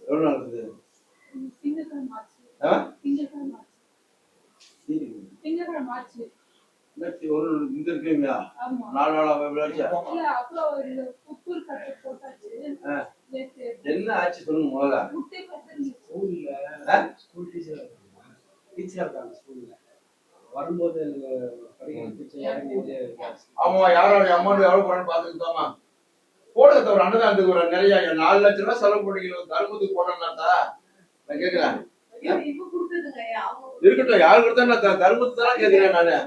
எவ்வளோ நாள் இருக்குது? ஒரு இந்த இருக்கீங்களா 4 நாள் என்ன ஆச்சு சொல்லுங்க முதல்ல. ஸ்கூல் டீச்சரா இருக்காங்க ஸ்கூல்ல வரும்போது ஆமா யாரோட அமௌண்ட் எவ்வளவு போறேன்னு பாத்துக்கிட்டோமா போடுங்க தவிர அன்னதானத்துக்கு ஒரு நிறைய 4 லட்சம் ரூபாய் செலவு பண்ணிக்கல தர்மத்துக்கு போனோம்னாத்தா நான் கேட்கிறேன். இருக்கட்டும் யாரு கொடுத்தா நான் தர்மத்துக்கு தான் கேட்கிறேன் நானு.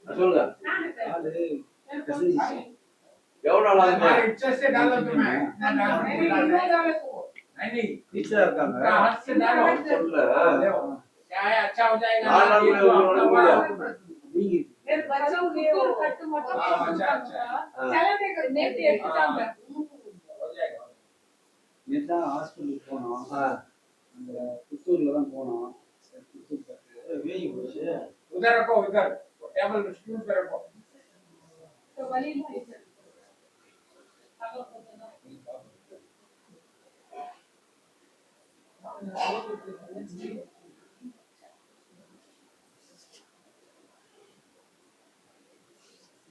சொல்லுங்க எவ்வளவு நாள் டீச்சரா இருக்காங்க ஹாஸ்பிட்டலுக்கு போனோம். அந்த புத்தூர்ல தான் போனோம்.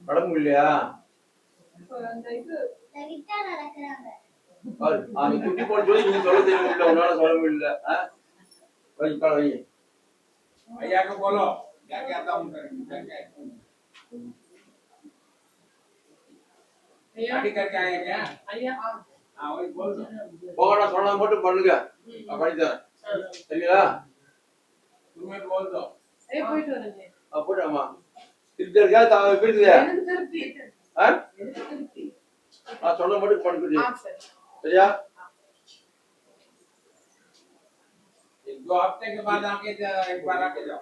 படம் இல்லையா குட்டி போட சொல்லி நீங்க சொல்ல தெரியல உன்னால சொல்ல முடியல. ஐயாக்கு போலோ போகணும் சொன்னா மட்டும் பண்ணுங்க பண்ணித்தரேன் சரிங்களா. போட்டு ஆமா திருப்தி இருக்கா இருக்குதா நான் சொன்ன மட்டும் பண்ணுறது சரியா. 2 हफ्ते के बाद आके एक बार आके जाओ.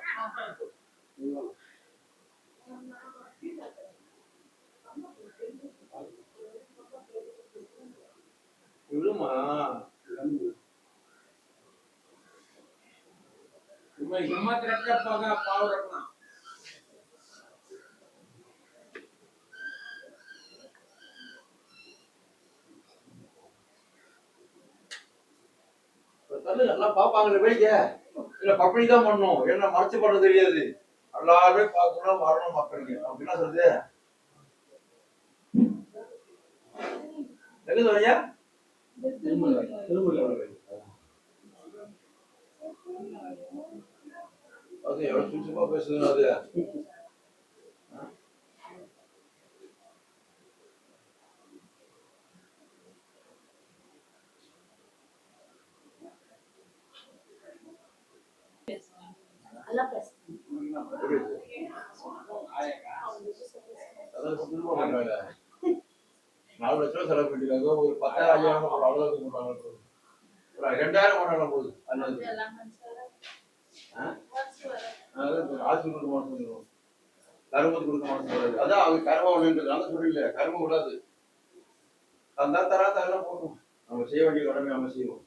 விழுமா तुम्हें हिम्मत रख कर पाव रखना. எல்லாம் பாப்பாங்க வேடிக்க இல்ல பப்பனி தான் பண்ணணும் என்ன மறைச்சு பண்ண தெரியாது எல்லாருமே பார்க்கணும் வரணும் மக்களுக்கு அப்படின்னா சொல்லுது. எங்க சொல்றியா அது எவ்வளவு சுத்தமா பேசுதுன்னு அது நாலு லட்சம் ரூபாய் செலவு பண்ணிருக்காங்க ஒரு 10,000 அவ்வளவு போட்டாங்க ஒரு 2000 போனாலும் போகுது. ஆட்சி கொடுக்க மாட்டோம் கருமத்து கொடுக்க மாட்டோம் அதான் அவங்க கரும ஒண்ணுன்றது சொல்லல கரும விடாது அந்த தரா தரலாம் போகணும் நம்ம செய்ய வேண்டிய கடமை நம்ம செய்வோம்.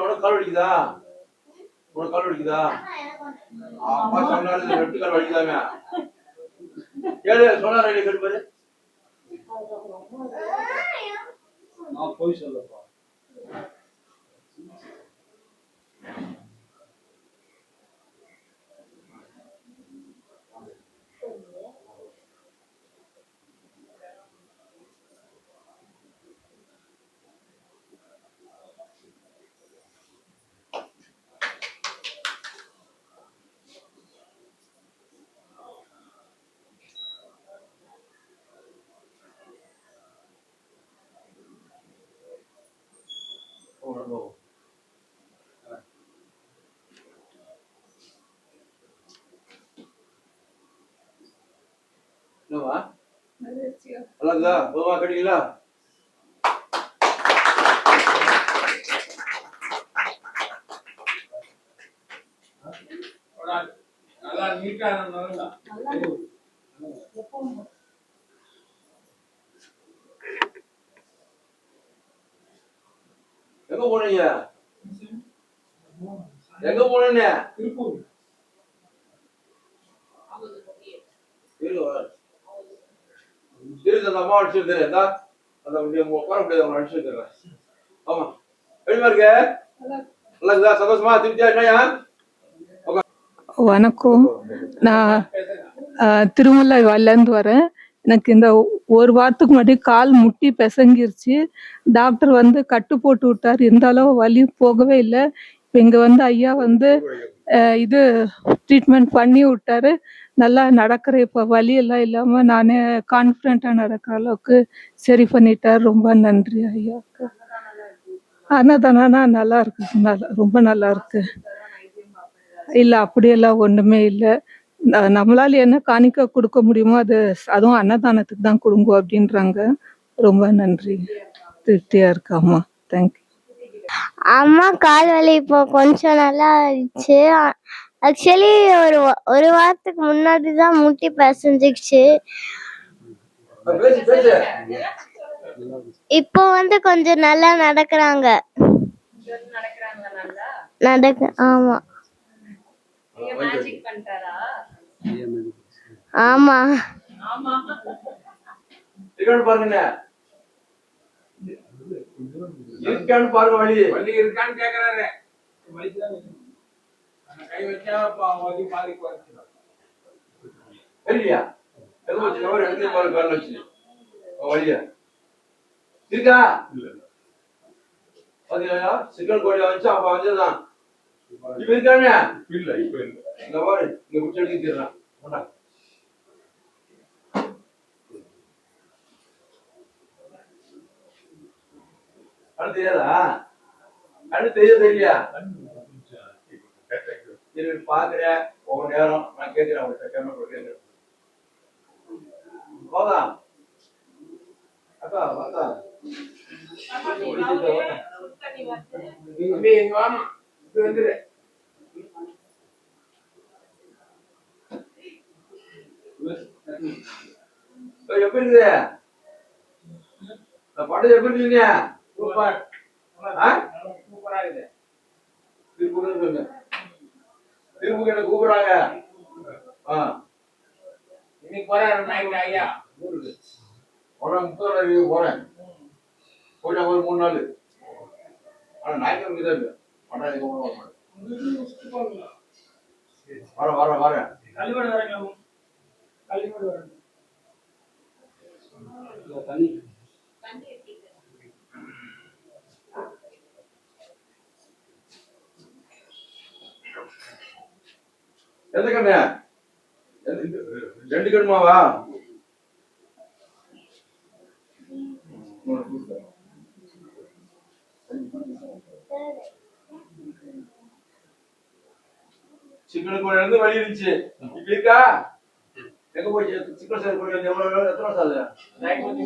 உனக்கு கால் வலிக்குதா உனக்கு கால் வலிக்குதா அம்மா சொன்னாரு 2 கால் வலிக்குதாங்க கேளு சொன்னாரு கேட்டு பாரு நான் போய் சொல்லப்பா. என்னவா நல்லா போவா கடிங்களா நல்லா நீட்டா நல்லா எங்க போனீங்க? எங்க போனீங்க? இருக்கு அந்த அம்மா அடிச்சுருந்தேன். அந்த உட்கார முடியாது, அவங்க அடிச்சுருக்கிறேன். ஆமா, எப்படிமா இருக்க? நல்லா இருக்குதா? சந்தோஷமா திருப்தியா என்னையா? வணக்கம். நான் திருமலை வாயிலேருந்து வரேன். எனக்கு இந்த ஒரு வாரத்துக்கு முன்னாடி கால் முட்டி பிசங்கிருச்சு. டாக்டர் வந்து கட்டு போட்டு விட்டார். இருந்தாலும் வலி போகவே இல்லை. இப்போ இங்கே வந்து ஐயா வந்து இது ட்ரீட்மெண்ட் பண்ணி விட்டாரு. நல்லா நடக்கிறேன். இப்போ வலியெல்லாம் இல்லாமல் நானே கான்ஃபிடென்ட்டாக நடக்கிற அளவுக்கு சரி பண்ணிட்டார். ரொம்ப நன்றி ஐயாவுக்கு. அன்னதானா நல்லா இருக்கு, ரொம்ப நல்லா இருக்கு. இல்லை, அப்படியெல்லாம் ஒன்றுமே இல்லை. நம்மளால என்ன காணிக்க கொடுக்க முடியுமோ அதுவும் அன்னதானத்துக்கு தான் கொடுங்க அப்படின்றாங்க. ரொம்ப நன்றி, திருப்தியா இருக்கு. அம்மா தேங்க்யூ. அம்மா கால் வலி இப்போ கொஞ்சம் நல்லா ஆயிடுச்சு. ஆக்சுவலி ஒரு வாரத்துக்கு முன்னாடி தான் முட்டி பிசைஞ்சிடுச்சு. இப்போ வந்து கொஞ்சம் நல்லா நடக்கிறாங்க. ஆமா ஆமா பாருங்க, வலி இருக்கான்னு கேக்குறாரு. கை வச்சா வலி பாதி குறைச்சிடும். சரியா? ஒரு இடத்துல பாருங்க, கால் வச்சு வலியா இருக்கா? பாத்தீங்களா? சிக்கன் கோழி வச்சு அவன் வந்ததுதான். இப்ப இருக்காங்க இல்ல, இப்ப இல்ல. இங்க பாரு, இங்க குச்சி எடுத்துறான். அது தெரியாதா? அது தெரியலையா? பாக்குறேன் ஒவ்வொரு நேரம் நான் கேட்கிறேன். அவங்கள்ட்ட கேட்கிறேன். போதா அக்கா வாக்கா வந்துரு. எப்படி இருக்குது படம்? எப்படி இருக்கீங்க? சூப்பர், சூப்பரா இருக்குது. திருப்பூர் என்ன கூப்பிடுறாங்க. இன்னைக்கு போறேன் ஐயா ஊருக்கு. போறேன் 30 போறேன். போயிட்டா ஒரு 3 நாள். ஆனா ஞாயிற்றுக்கிழமை தான் இருக்கு. வரேன். கல்வியோட வரேன். எந்த கண்ணு? 2 கண்மாவா? சிக்கன் கோழி வந்து வலி இருந்துச்சு. இப்ப இருக்கா? எங்க போய் சிக்கன் சேர் கோழி வந்து எவ்வளவு எத்தனை வருஷம் ஆகுது? 9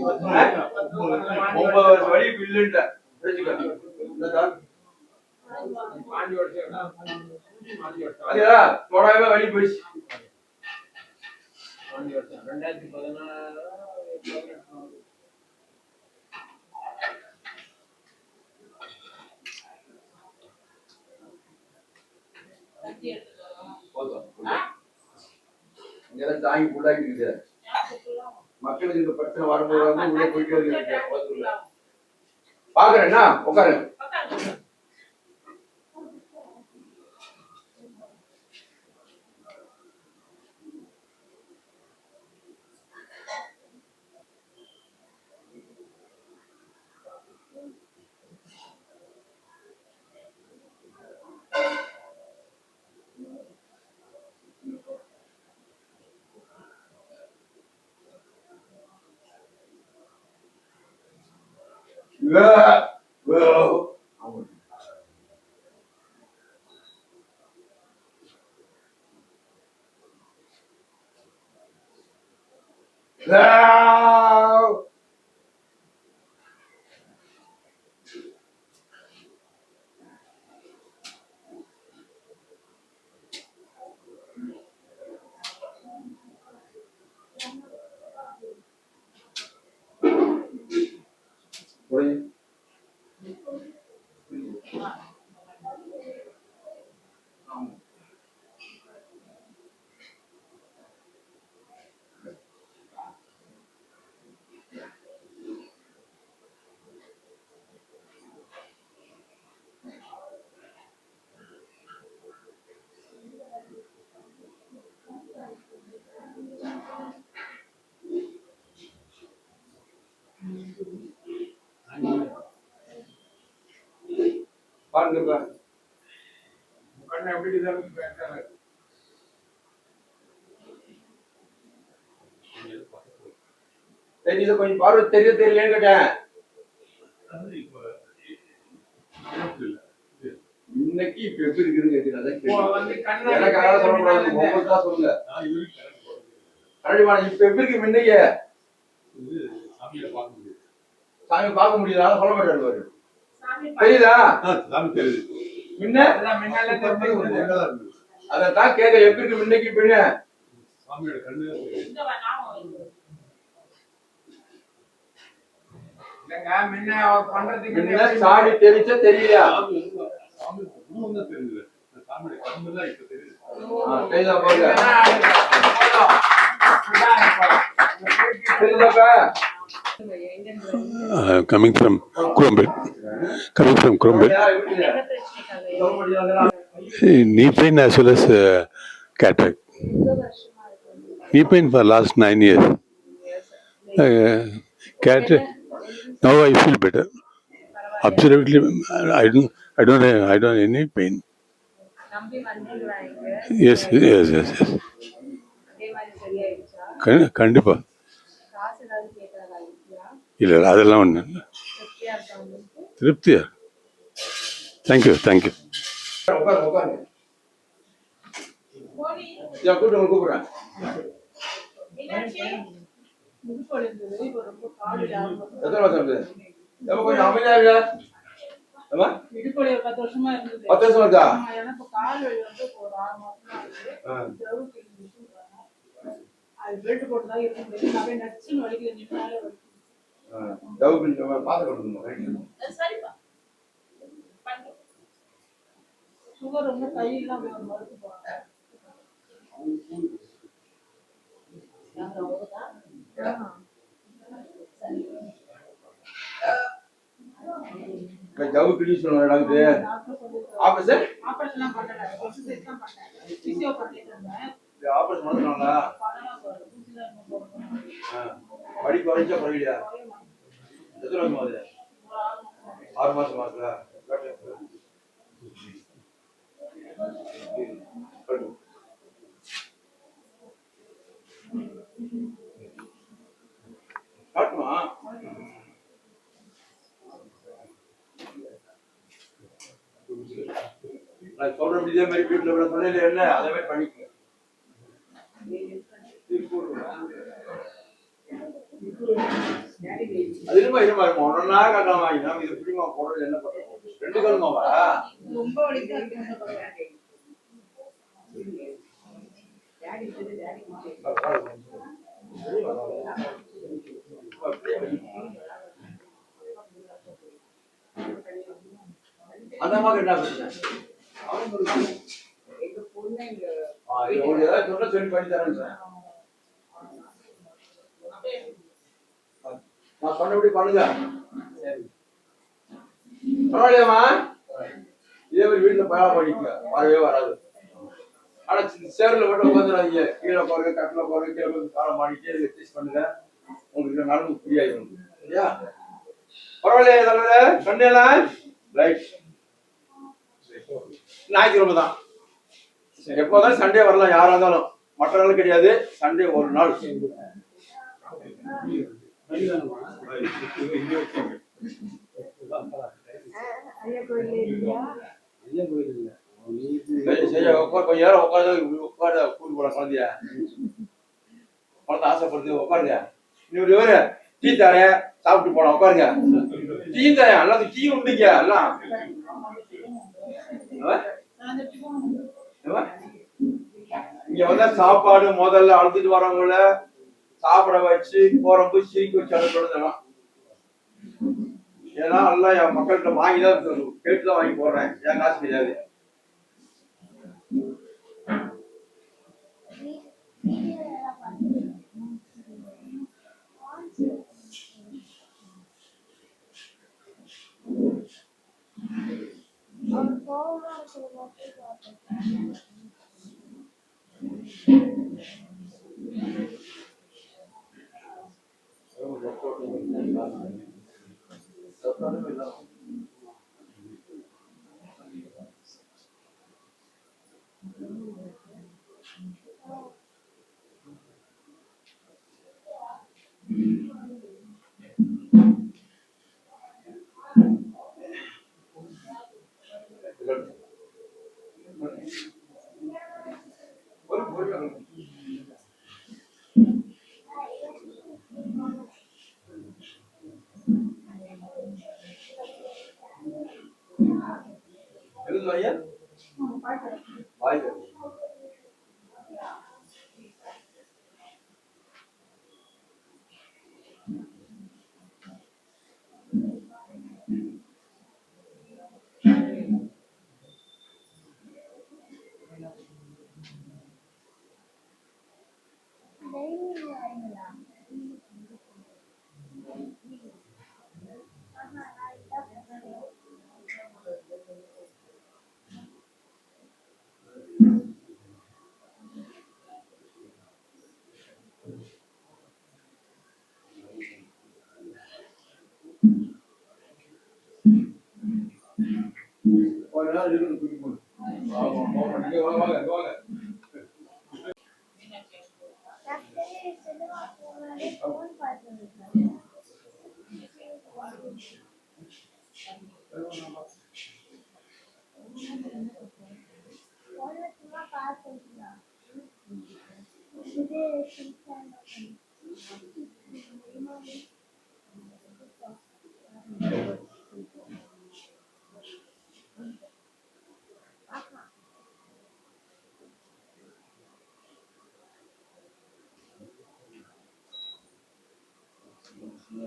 வருஷம் வலி இல்லைன்ட்ட. அதா தோடாவே வலி போயிடுச்சு. 2016 இங்கெல்லாம் தாங்கி ஃபுல்லாகிட்டு மக்களுக்கு இந்த பிரச்சனை வரும்போது வந்து உள்ள போயிட்டே இருக்கு. பாக்குறேன்னா உட்காரு. What are you? பாருங்க இப்ப கண்ணு எப்படி இருக்குது? தெரியுது கொஞ்சம் பார்வை தெரியலைன்னு கேட்டேன். இன்னைக்கு இப்ப எப்படி இருக்குன்னு கேட்டீங்க. எனக்கு அதனால சொல்லக்கூடாது, உங்களுக்கு தான் சொல்லுங்க. கண்டிப்பா இப்ப எப்படி இருக்கு முன்னைக்கு சாமி பார்க்க முடியுதா? சொல்ல மாட்டாரு. தெரியுதா? முன்ன அதான் கேட்க எப்படி இருக்கு முன்னைக்கு பின்ன சாமி தெரிஞ்ச தெரியலையா? Coming from Crumbit. Knee pain as well as cataract. Knee pain for last 9 years. Cataract. Now I feel better. Absolutely, I don't have any pain. Yes. கண்டிப்பா இல்லை அதெல்லாம் ஒன்று திருப்தியா. தேங்க்யூ. கூப்பிடுறேன். கொஞ்சம் அமைதியா இருக்கா? 10 வருஷம் இருக்கா? சுகர் வந்து கையெல்லாம் ஜவு கிளி சொல்லுவாங்க. ஆபரேஷன் பண்ணுறாங்களா? படி குறைஞ்சா குறையிலையா? எத்தனை வருஷம் ஆகுது? 6 மாசம் ஆகுதா? காட்டுமா? நான் சொல்ற இதே மாதிரி வீட்டுல விட சொல்லல என்ன அதே மாதிரி பண்ணிக்க. அது இருமா ஒன்னா காட்டாமா நாம இது பிடிமா போடுறது என்ன பண்றோம்? 2 கல்மாவா ரொம்ப வலிக்கா இருக்கு. அந்த மாதிரி என்ன பிரச்சனை? ஏதாவது சொல்ல சொல்லி பண்ணி தரேன் சார். நான் சொன்னபடி பண்ணுங்க. பரவாயில்லையாமா? இதே மாதிரி வீட்டுல பயா பண்ணிக்க வரவே வராது. ஆனா சேர்ல மட்டும் உட்காந்துடாதீங்க. கீழே போறது கட்டில போறது கீழே காலம் மாடிட்டு எக்ஸசைஸ் பண்ணுங்க. உங்களுக்கு நடந்து ஃப்ரீ ஆயிடும். சரியா? பரவாயில்லையா தலைவர்? சொன்னேலாம் ரைட். ஞாயிற்றுக்கிழமை தான். எப்போதான் சண்டே வரலாம் யாரா இருந்தாலும். மற்ற நாள் கிடையாது. சண்டே ஒரு நாள். கொஞ்ச நேரம் உட்காந்து கூட்டு போட குழந்தைய குழந்தை ஆசைப்படுது உட்காருங்க. இவரு டீ தரேன் சாப்பிட்டு போலாம் உட்காருங்க. டீ தரேன் எல்லாத்தையும் டீ உண்டுங்க எல்லாம். இங்க வந்தா சாப்பாடு முதல்ல அழுத்துட்டு வரவங்கள சாப்பிட வச்சு போறப்ப சிரிக்க வச்சு அனுப்பிடலாம். ஏன்னா எல்லாம் என் மக்கள்கிட்ட வாங்கிதான் கேட்டுதான் வாங்கி போடுறேன். என் காசு கிடையாது. எழுது ஐயா வாய் ஒரு நாள் இருக்கு தூக்கி போடு வாங்க வாங்க வாங்க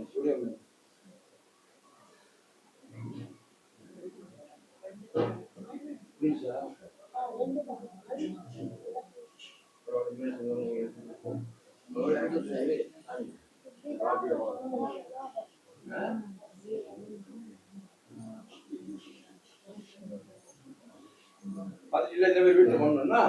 சூரியன் புரியுதா அது இல்ல இந்த மாதிரி வீட்டுல பண்ணணும்னா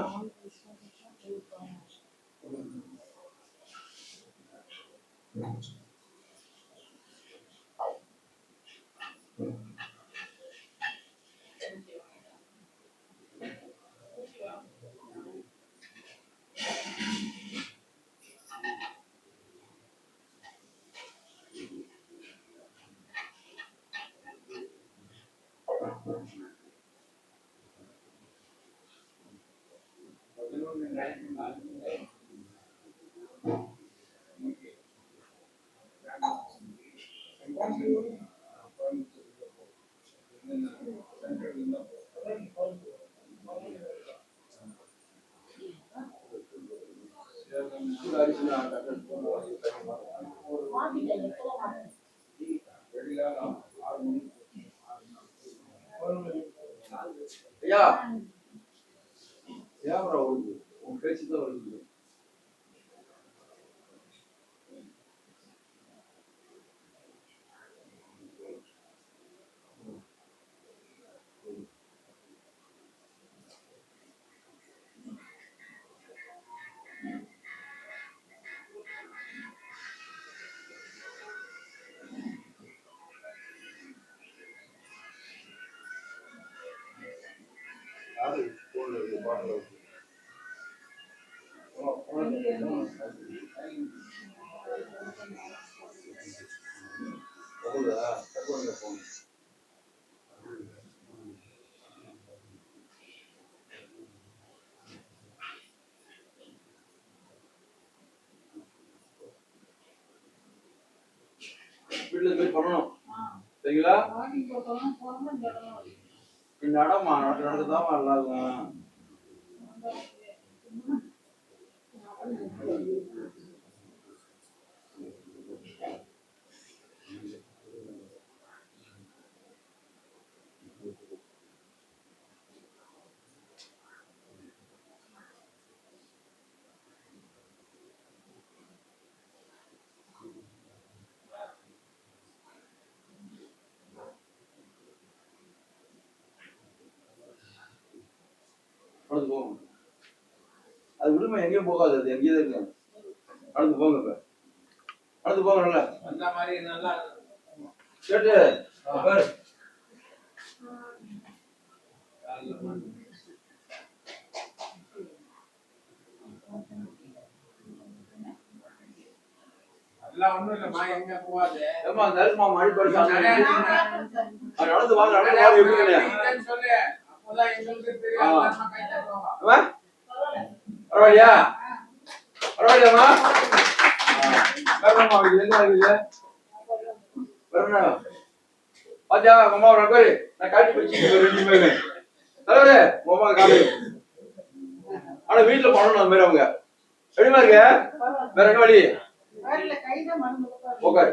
ஐயா கேமரா ஓடுது உன் பேச்சு தான் வருது யாரு போன்ல இருக்கு பாட்டு வீட்டுல போய் பண்ணணும் சரிங்களா நடமா நடந்துதான் நல்லாதான் நடந்து போகும் அது விடுமை எங்கேயும் போகாது அது எங்கேயே இருக்கு நடந்து போங்க இப்ப நடந்து போங்க நல்லா அந்த மாதிரி நல்லா கேட்டு பாரு ஏம்மா, அந்த அரிசி மாமா மணி பறிச்சாங்க. நடந்து வாங்க, நடந்து வாங்க, எப்படிங்க? அம்மா, பரவாயில்லையா? பரவாயில்லையாம்மா? வேற என்னம்மா இருக்குது? எங்க இருக்குது? வேற என்ன? பாத்தியா, உங்க அம்மா ஒரு பேரு நான் காட்டி பிடிச்சிட்டு ரெண்டு தலைவரே, உங்க அம்மா காலு. ஆனா வீட்டுல பண்ணணும் அந்த மாதிரி அவங்க. எப்படிமா இருக்கு? வேற என்ன வழி? உட்காரு.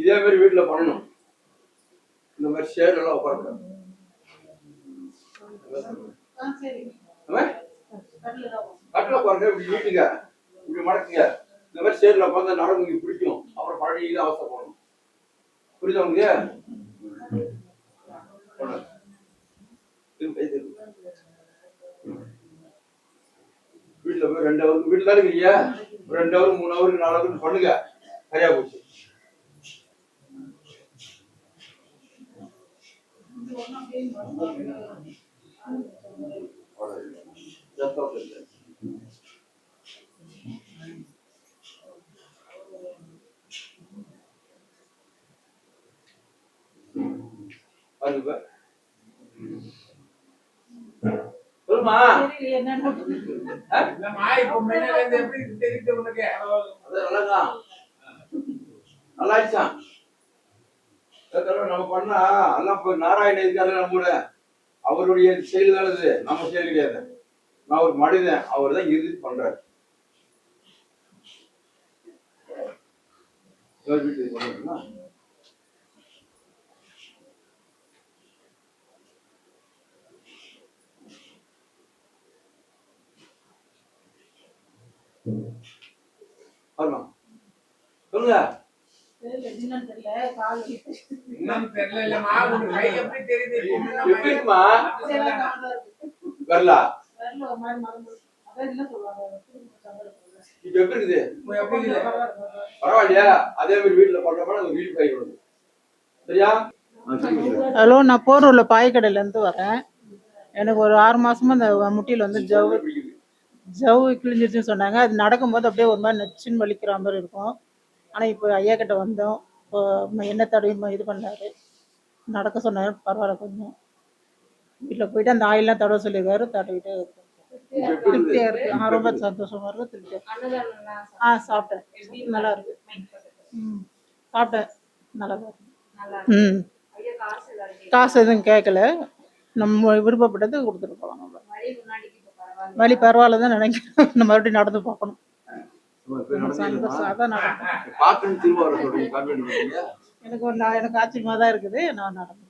இதே மாதிரி வீட்டுல பண்ணணும். இந்த மாதிரி ஷேர் எல்லாம் உட்காரக்கூடாது. கட்டில உட்காருங்க, இப்படி வீட்டுங்க, இப்படி மடக்குங்க. இந்த மாதிரி சேர்ல உட்காந்து நடந்து உங்களுக்கு பிடிக்கும். அப்புறம் பழகிதான் அவசரம் போகணும். புரியுதா உங்களுக்கு? வீட்டுல போய் 2 ஹவருக்கு வீட்டுல தான் இருக்கிறீங்க. 2 ஹவர் 3 ஹவருக்கு 4 ஹவருக்கு பண்ணுங்க. சரியா போச்சு. சொல்லுமா, நல்லா ஆயிடுச்சான். நம்ம பண்ணா எல்லாம் நாராயண இருக்காரு நம்ம கூட. அவருடைய செயல் தான் இது, நம்ம செயல் கிடையாது. நான் ஒரு மனிதன், அவர் தான் இறுதி பண்றாரு. வீட்டுக்கு பண்ணுறா சொல்லுங்க. எப்படிமா வரல? இப்ப எப்படி இருக்குது? பரவாயில்லையா? அதே மாதிரி வீட்டுல பண்றப்ப வீட்டு கை விடுது. சரியா? ஹலோ, நான் போரூர்ல பாய்க்கடையில இருந்து வரேன். எனக்கு ஒரு 6 மாசமா அந்த முட்டியில வந்து ஜவ்வு கிழிஞ்சிருச்சுன்னு சொன்னாங்க. அது நடக்கும்போது அப்படியே ஒரு மாதிரி நச்சுன்னு வலிக்கிற மாதிரி இருக்கும். ஆனால் இப்போ ஐயா கிட்ட வந்தோம். இப்போ எண்ணெய் தடவி இது பண்ணாரு, நடக்க சொன்னாரு. பரவாயில்ல, கொஞ்சம் வீட்டில் போயிட்டு அந்த ஆயிலெலாம் தடவை சொல்லியிருக்காரு. தடவிட்டு திருப்தியாக இருக்கு. ரொம்ப சந்தோஷமா இருக்கு, திருப்தியாக. சாப்பிட்டேன், நல்லா இருக்கு. சாப்பிட்டேன், நல்லா இருக்கு. காசு எதுவும் கேட்கல, நம்ம விருப்பப்பட்டது கொடுத்துட்டு போகலாம். நம்ம வலி பரவாயில்ல தான் நினைக்கிறேன். நம்ம மறுபடியும் நடந்து பார்க்கணும். எனக்கு ஆச்சரியமா தான் இருக்குது. நான் நடந்து